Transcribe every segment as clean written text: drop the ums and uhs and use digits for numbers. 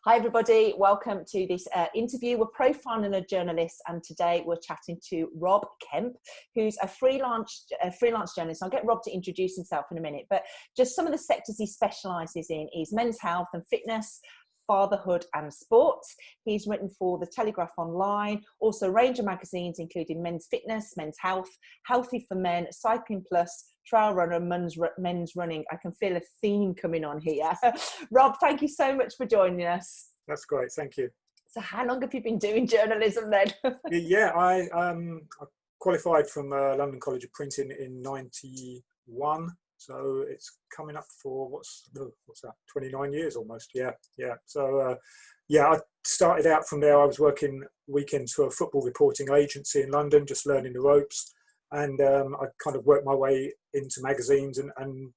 Hi everybody, welcome to this interview. We're profiling a journalist, and today we're chatting to Rob Kemp, who's a freelance journalist. I'll get Rob to introduce himself in a minute, but just some of the sectors he specialises in is men's health and fitness, fatherhood and sports. He's written for The Telegraph Online, also a range of magazines including Men's Fitness, Men's Health, Healthy for Men, Cycling Plus, Trail Runner, Men's Running. I can feel a theme coming on here. Rob, thank you so much for joining us. That's great, thank you. So how long have you been doing journalism then? I qualified from London College of Printing in '91. So it's coming up for, what's that, 29 years almost, yeah. So, I started out from there. I was working weekends for a football reporting agency in London, just learning the ropes. And I kind of worked my way into magazines and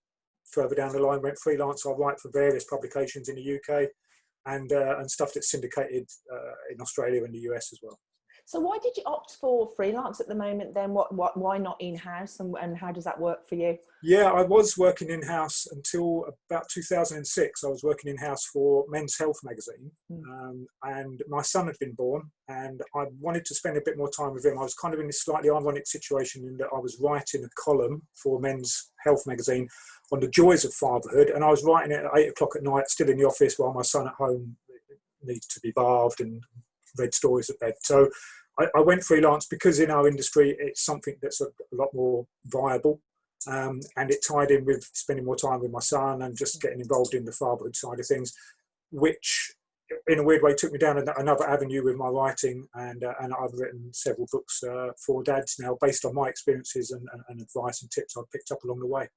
further down the line went freelance. I write for various publications in the UK and stuff that's syndicated in Australia and the US as well. So why did you opt for freelance at the moment then? Why not in-house, and how does that work for you? Yeah, I was working in-house until about 2006. I was working in-house for Men's Health magazine, and my son had been born, and I wanted to spend a bit more time with him. I was kind of in this slightly ironic situation in that I was writing a column for Men's Health magazine on the joys of fatherhood, and I was writing it at 8 o'clock at night, still in the office, while my son at home needs to be bathed and read stories at bed. So I went freelance because in our industry it's something that's a lot more viable, and it tied in with spending more time with my son and just getting involved in the fatherhood side of things, which in a weird way took me down another avenue with my writing, and I've written several books for dads now based on my experiences and advice and tips I've picked up along the way.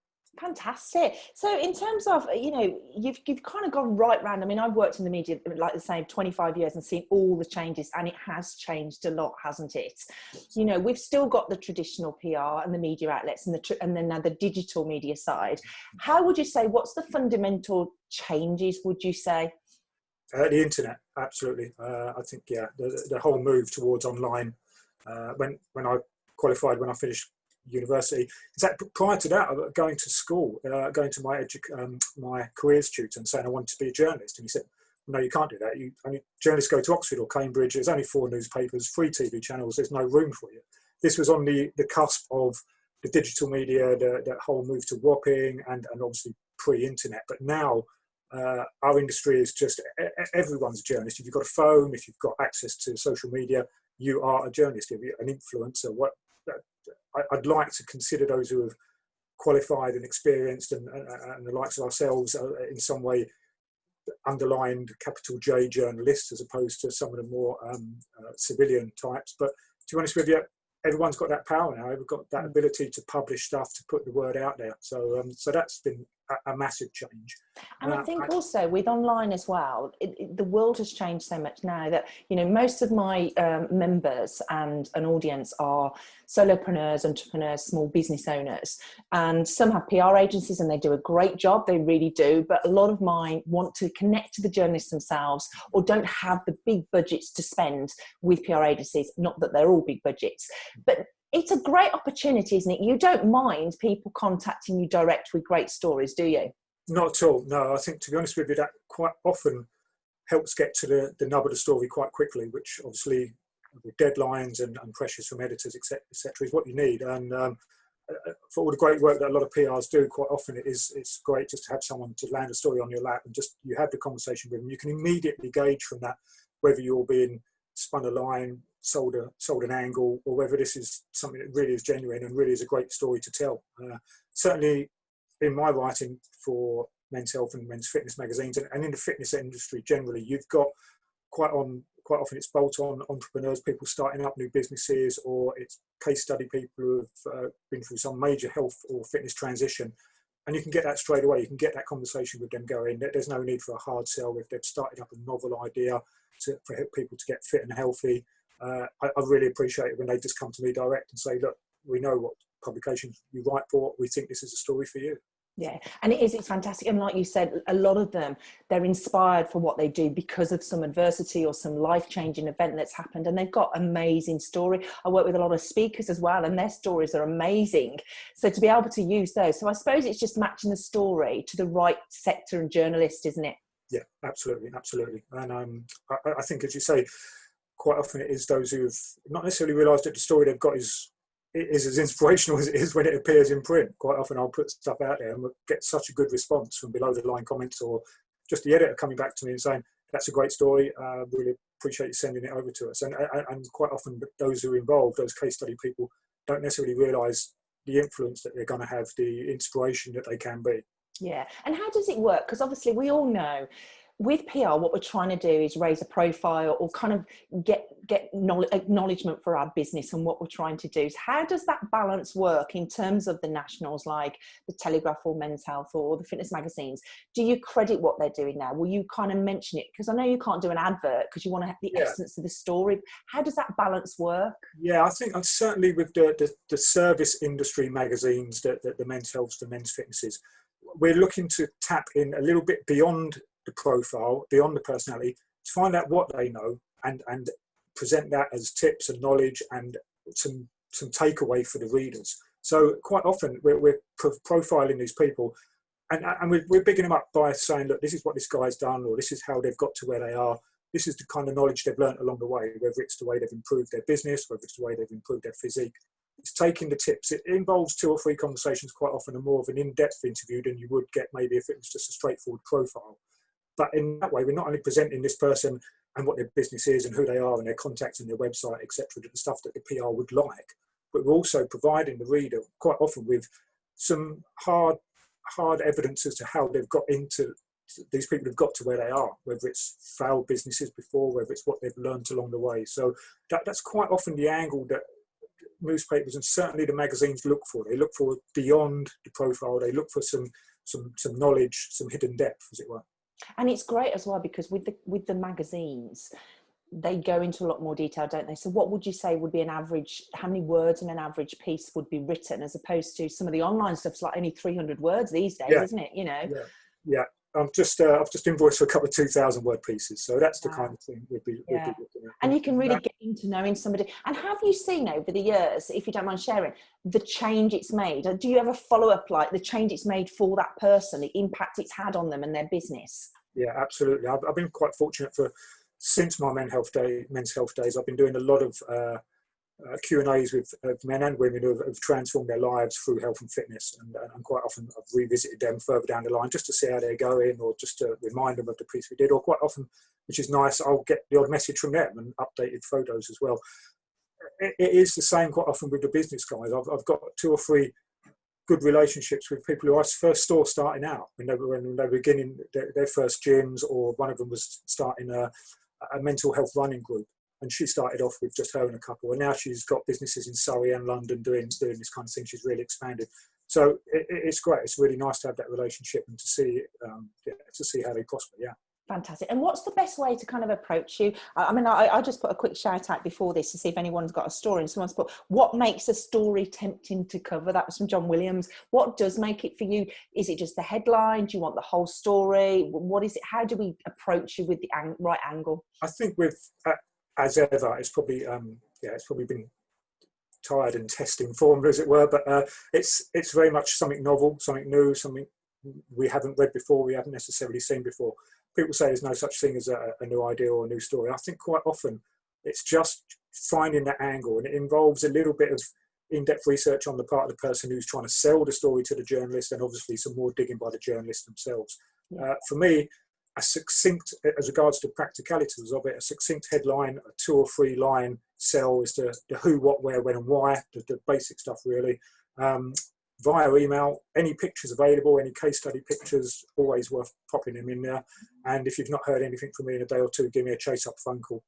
Fantastic. So in terms of, you've kind of gone right round. I mean, I've worked in the media, like the same 25 years and seen all the changes, and it has changed a lot, hasn't it? We've still got the traditional PR and the media outlets and then now the digital media side. How would you say, what's the fundamental changes, would you say? The internet, absolutely. I think, the whole move towards online, when I qualified, when I finished university. In fact, prior to that, I was going to school, going to my careers tutor and saying I wanted to be a journalist. And he said, no, you can't do that. Journalists go to Oxford or Cambridge. There's only 4 newspapers, 3 TV channels. There's no room for you. This was on the cusp of the digital media, the whole move to whopping and obviously pre-internet. But now our industry is just, everyone's a journalist. If you've got a phone, if you've got access to social media, you are a journalist. If you're an influencer, I'd like to consider those who have qualified and experienced and the likes of ourselves in some way underlined capital J journalists as opposed to some of the more civilian types. But to be honest with you, everyone's got that power now. We've got that ability to publish stuff, to put the word out there. So that's been a massive change. And I think also with online as well, the world has changed so much now that, most of my members and an audience are solopreneurs, entrepreneurs, small business owners, and some have PR agencies and they do a great job, they really do, but a lot of mine want to connect to the journalists themselves or don't have the big budgets to spend with PR agencies, not that they're all big budgets, but it's a great opportunity, isn't it? You don't mind people contacting you direct with great stories, do you? Not at all, no. I think, to be honest with you, that quite often helps get to the nub of the story quite quickly, which obviously with deadlines and pressures from editors, etc., is what you need. And for all the great work that a lot of PRs do, quite often it's great just to have someone to land a story on your lap and just you have the conversation with them. You can immediately gauge from that whether you're being spun a line, sold an angle, or whether this is something that really is genuine and really is a great story to tell. Certainly in my writing for Men's Health and Men's Fitness magazines and in the fitness industry generally, you've got quite often it's bolt-on entrepreneurs, people starting up new businesses, or it's case study people who have been through some major health or fitness transition. And you can get that straight away. You can get that conversation with them going. There's no need for a hard sell if they've started up a novel idea for people to get fit and healthy. I really appreciate it when they just come to me direct and say, look, we know what publications you write for. We think this is a story for you. Yeah, and it's fantastic. And like you said, a lot of them, they're inspired for what they do because of some adversity or some life-changing event that's happened. And they've got amazing story. I work with a lot of speakers as well, and their stories are amazing. So to be able to use those. So I suppose it's just matching the story to the right sector and journalist, isn't it? Yeah, absolutely, absolutely. And I think, as you say, quite often it is those who've not necessarily realised that the story they've got is as inspirational as it is when it appears in print. Quite often I'll put stuff out there and we'll get such a good response from below the line comments, or just the editor coming back to me and saying, that's a great story, really appreciate you sending it over to us. And quite often those who are involved, those case study people, don't necessarily realise the influence that they're going to have, the inspiration that they can be. Yeah. And how does it work? Because obviously we all know with PR, what we're trying to do is raise a profile or kind of get acknowledgement for our business and what we're trying to do. So how does that balance work in terms of the nationals like the Telegraph or Men's Health or the fitness magazines? Do you credit what they're doing now? Will you kind of mention it? Because I know you can't do an advert because you want to have the essence of the story. How does that balance work? Yeah, I think certainly with the service industry magazines, the Men's Health, the Men's Fitnesses, we're looking to tap in a little bit beyond the profile, beyond the personality, to find out what they know and present that as tips and knowledge and some takeaway for the readers. So quite often we're profiling these people and we're bigging them up by saying, look, this is what this guy's done, or this is how they've got to where they are. This is the kind of knowledge they've learned along the way, whether it's the way they've improved their business, whether it's the way they've improved their physique. It's taking the tips. It involves 2 or 3 conversations quite often, and more of an in-depth interview than you would get maybe if it was just a straightforward profile. But in that way, we're not only presenting this person and what their business is and who they are and their contacts and their website, etc., the stuff that the PR would like, but we're also providing the reader quite often with some hard evidence as to how they've got into, these people have got to where they are, whether it's failed businesses before, whether it's what they've learned along the way. So that's quite often the angle that newspapers and certainly the magazines look for. They look for beyond the profile. They look for some knowledge, some hidden depth, as it were. And it's great as well because with the magazines, they go into a lot more detail, don't they? So what would you say would be an average, how many words in an average piece would be written, as opposed to some of the online stuff's like only 300 words these days, isn't it? You know? Yeah. I've just invoiced for a couple of 2,000 word pieces, so that's the kind of thing we'd be looking at. And you can really get into knowing somebody. And have you seen over the years, if you don't mind sharing, the change it's made? Do you ever follow up like the change it's made for that person, the impact it's had on them and their business? Yeah, absolutely. I've been quite fortunate since my men's health days. I've been doing a lot of Q&As with men and women who have transformed their lives through health and fitness, and quite often I've revisited them further down the line just to see how they're going, or just to remind them of the piece we did, or quite often, which is nice, I'll get the odd message from them and updated photos as well. It is the same quite often with the business guys. I've got 2 or 3 good relationships with people who I first saw starting out when they were beginning their first gyms, or one of them was starting a mental health running group. And she started off with just her and a couple, and now she's got businesses in Surrey and London doing this kind of thing. She's really expanded. So it's great. It's really nice to have that relationship and to see how they prosper. Yeah. Fantastic. And what's the best way to kind of approach you? I mean, I just put a quick shout out before this to see if anyone's got a story, and someone's put, what makes a story tempting to cover? That was from John Williams. What does make it for you? Is it just the headline? Do you want the whole story? What is it? How do we approach you with the right angle? I think as ever, it's probably been tired and testing formed, as it were, but it's very much something novel, something new, something we haven't read before, we haven't necessarily seen before. People say there's no such thing as a new idea or a new story. I think quite often it's just finding that angle, and it involves a little bit of in-depth research on the part of the person who's trying to sell the story to the journalist, and obviously some more digging by the journalists themselves. For me, a succinct, as regards to practicalities of it, a succinct headline, a 2 or 3 line sell as to the who, what, where, when and why, the basic stuff really. Via email, any pictures available, any case study pictures, always worth popping them in there. And if you've not heard anything from me in a day or 2, give me a chase up phone call.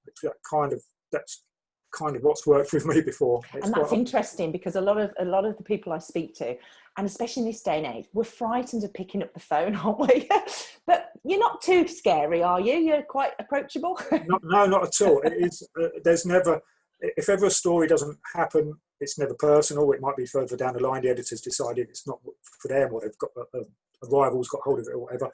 That's kind of what's worked with me before. And that's interesting, because a lot of the people I speak to, and especially in this day and age, we're frightened of picking up the phone, aren't we? But you're not too scary, are you? You're quite approachable. No, not at all. It is. There's never, if ever a story doesn't happen, it's never personal. It might be further down the line, the editor's decided it's not for them, or they've got a rival's got hold of it or whatever.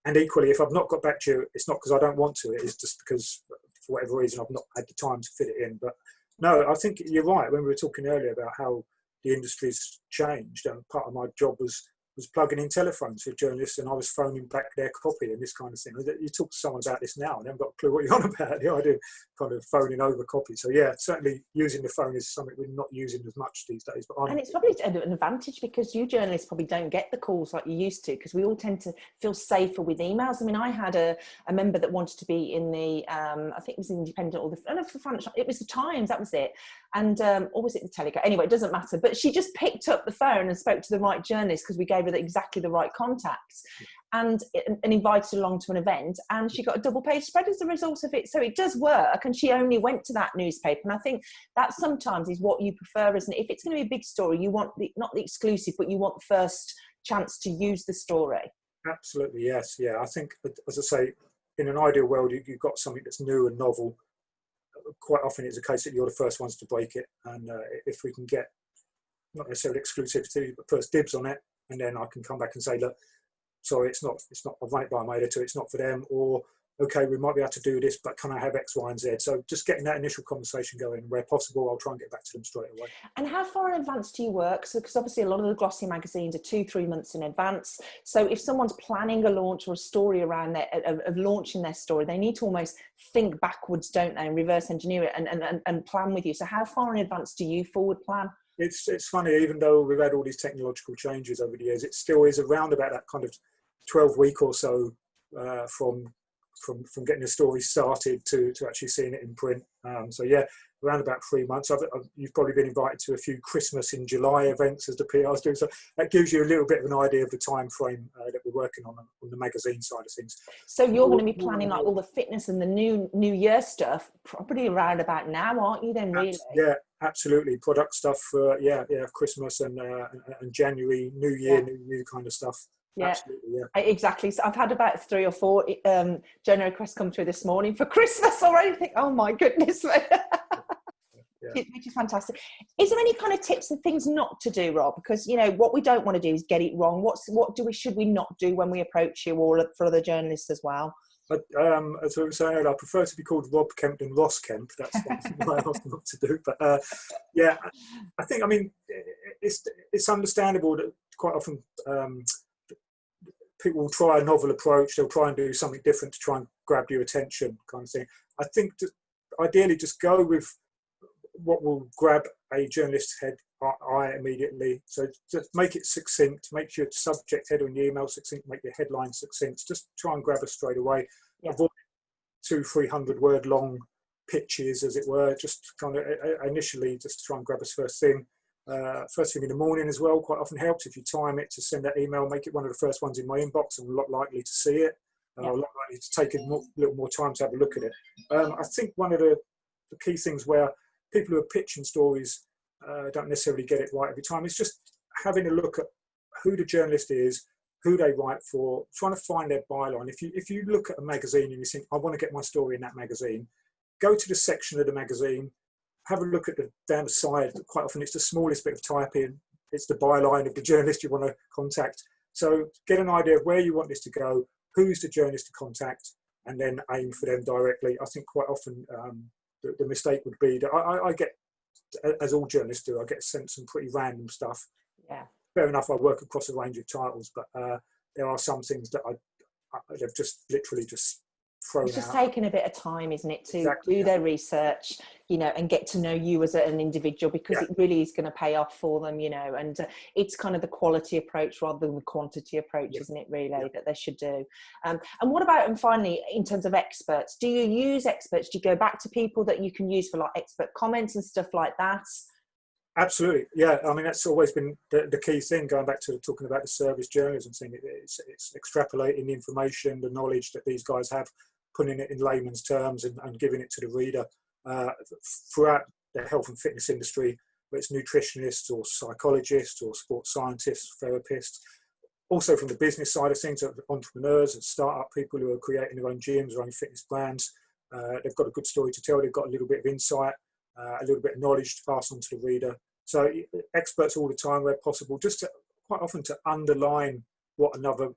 And equally, if I've not got back to you, it's not because I don't want to. It is just because, for whatever reason, I've not had the time to fit it in. But no, I think you're right. When we were talking earlier about how the industry's changed, and part of my job was was plugging in telephones for journalists, and I was phoning back their copy and this kind of thing. You talk to someone about this now and they haven't got a clue what you're on about. The idea of kind of phoning over copy. So yeah, certainly using the phone is something we're not using as much these days. But and it's probably an advantage because you journalists probably don't get the calls like you used to, because we all tend to feel safer with emails. I mean, I had a member that wanted to be in the, I think it was Independent or it was the Times, that was it. And, or was it the Telegraph? Anyway, it doesn't matter. But she just picked up the phone and spoke to the right journalist because we gave her exactly the right contacts, and invited her along to an event, and she got a double page spread as a result of it. So it does work, and she only went to that newspaper. And I think that sometimes is what you prefer, isn't it? If it's going to be a big story, you want not the exclusive, but you want the first chance to use the story. Absolutely, yes. Yeah, I think, as I say, in an ideal world, you've got something that's new and novel. Quite often it's a case that you're the first ones to break it, and if we can get not necessarily exclusivity but first dibs on it, and then I can come back and say, look, sorry, it's not I've run it by my editor, it's not for them, or okay, we might be able to do this, but can I have X, Y and Z? So just getting that initial conversation going, where possible I'll try and get back to them straight away. And how far in advance do you work? So, because obviously a lot of the glossy magazines are 2-3 months in advance. So if someone's planning a launch or a story around of launching their story, they need to almost think backwards, don't they, and reverse engineer it and plan with you. So how far in advance do you forward plan? It's funny, even though we've had all these technological changes over the years, it still is around about that kind of 12-week or so from getting the story started to actually seeing it in print. So yeah, around about 3 months. You've probably been invited to a few Christmas in July events as the PRs do. So that gives you a little bit of an idea of the time frame that we're working on the magazine side of things. So you're going to be planning like all the fitness and the new year stuff probably around about now, aren't you then, really? Yeah, absolutely. Product stuff for, Christmas and January, New Year, new kind of stuff. Yeah, absolutely, yeah. Exactly. So I've had about 3 or 4 Journo requests come through this morning for Christmas already. I think, oh my goodness. Yeah. Which is fantastic. Is there any kind of tips and things not to do, Rob? Because, you know, what we don't want to do is get it wrong. Should we not do when we approach you, or for other journalists as well? But, as I was saying, I prefer to be called Rob Kemp than Ross Kemp. That's what I asked not to do. But yeah, I think, I mean, it's understandable that quite often people will try a novel approach. They'll try and do something different to try and grab your attention, kind of thing. I think ideally just go with what will grab a journalist's eye immediately. So just make it succinct, make your subject header in the email succinct, make your headline succinct. Just try and grab us straight away. Yeah. Avoid 200-300 word long pitches, as it were. Just kind of initially just try and grab us first thing. First thing in the morning as well quite often helps. If you time it to send that email, make it one of the first ones in my inbox. I'm a lot likely to see it. A lot likely to take a little more time to have a look at it. I think one of the key things where people who are pitching stories don't necessarily get it right every time is just having a look at who the journalist is, who they write for, trying to find their byline. If you look at a magazine and you think, I want to get my story in that magazine, go to the section of the magazine, have a look at down the side. Quite often it's the smallest bit of typing. It's the byline of the journalist you want to contact. So get an idea of where you want this to go, who's the journalist to contact, and then aim for them directly. I think quite often the mistake would be that I get, as all journalists do, I get sent some pretty random stuff. Yeah. Fair enough, I work across a range of titles, but there are some things that they've just literally just thrown out. It's just taking a bit of time, isn't it, to do their research, you know, and get to know you as an individual, because it really is going to pay off for them, you know, and it's kind of the quality approach rather than the quantity approach, isn't it, really, that they should do. And what about, and finally, in terms of experts, do you use experts? Do you go back to people that you can use for like expert comments and stuff like that? Absolutely, yeah. I mean, that's always been the key thing, going back to talking about the service journalism thing. It's extrapolating the information, the knowledge that these guys have, putting it in layman's terms and giving it to the reader. Throughout the health and fitness industry, whether it's nutritionists or psychologists or sports scientists, therapists, also from the business side of things, entrepreneurs and startup people who are creating their own gyms, their own fitness brands. They've got a good story to tell, they've got a little bit of insight, a little bit of knowledge to pass on to the reader. So experts all the time where possible, just quite often to underline what another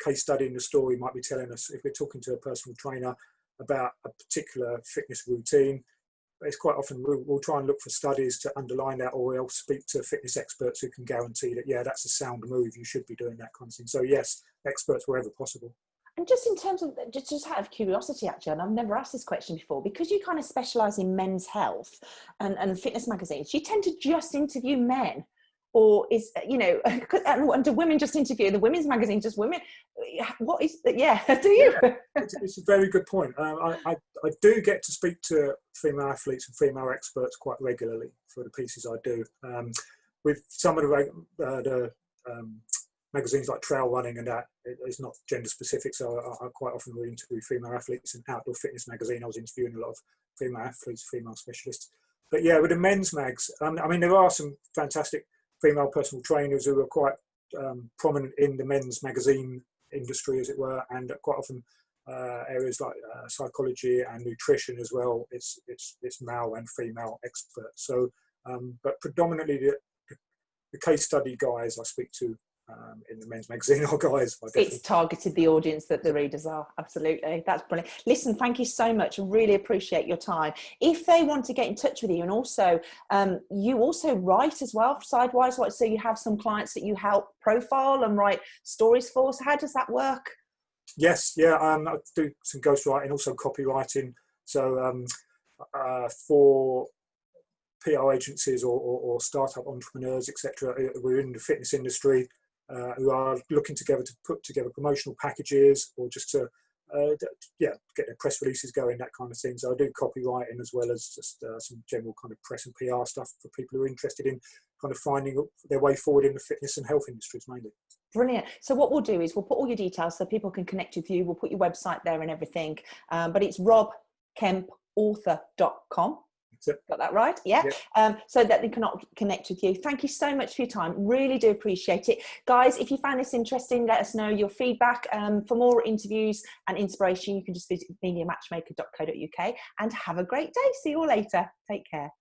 case study in the story might be telling us. If we're talking to a personal trainer about a particular fitness routine, it's quite often we'll try and look for studies to underline that, or else speak to fitness experts who can guarantee that, yeah, that's a sound move, you should be doing that kind of thing. So yes, experts wherever possible. And just in terms of, just out of curiosity, actually, and I've never asked this question before, because you kind of specialise in men's health and fitness magazines, you tend to just interview men, or is, you know, and do women just interview the women's magazine, just women? What is, yeah, do you? Yeah, it's a very good point. I do get to speak to female athletes and female experts quite regularly for the pieces I do. With some of the magazines like Trail Running and that, it's not gender specific, so I quite often will interview female athletes. In Outdoor Fitness magazine, I was interviewing a lot of female athletes, female specialists. But yeah, with the men's mags, I mean, there are some fantastic female personal trainers who are quite prominent in the men's magazine industry, as it were, and quite often areas like psychology and nutrition as well. It's male and female experts. So, but predominantly the case study guys I speak to in the men's magazine are guys. It's targeted the audience that the readers are. Absolutely. That's brilliant. Listen, thank you so much. I really appreciate your time. If they want to get in touch with you, and also you also write as well, sidewise, so you have some clients that you help profile and write stories for. So how does that work? Yes, yeah, I do some ghostwriting, also copywriting. So for PR agencies or startup entrepreneurs, etc., we're in the fitness industry, who are looking together to put together promotional packages, or just to get their press releases going, that kind of thing. So I do copywriting as well as just some general kind of press and PR stuff for people who are interested in kind of finding their way forward in the fitness and health industries mainly. Brilliant. So what we'll do is we'll put all your details so people can connect with you. We'll put your website there and everything. But it's robkempauthor.com. Got that right? Yeah. So that they can connect with you. Thank you so much for your time. Really do appreciate it. Guys, if you found this interesting, let us know your feedback. For more interviews and inspiration, you can just visit mediamatchmaker.co.uk, and have a great day. See you all later. Take care.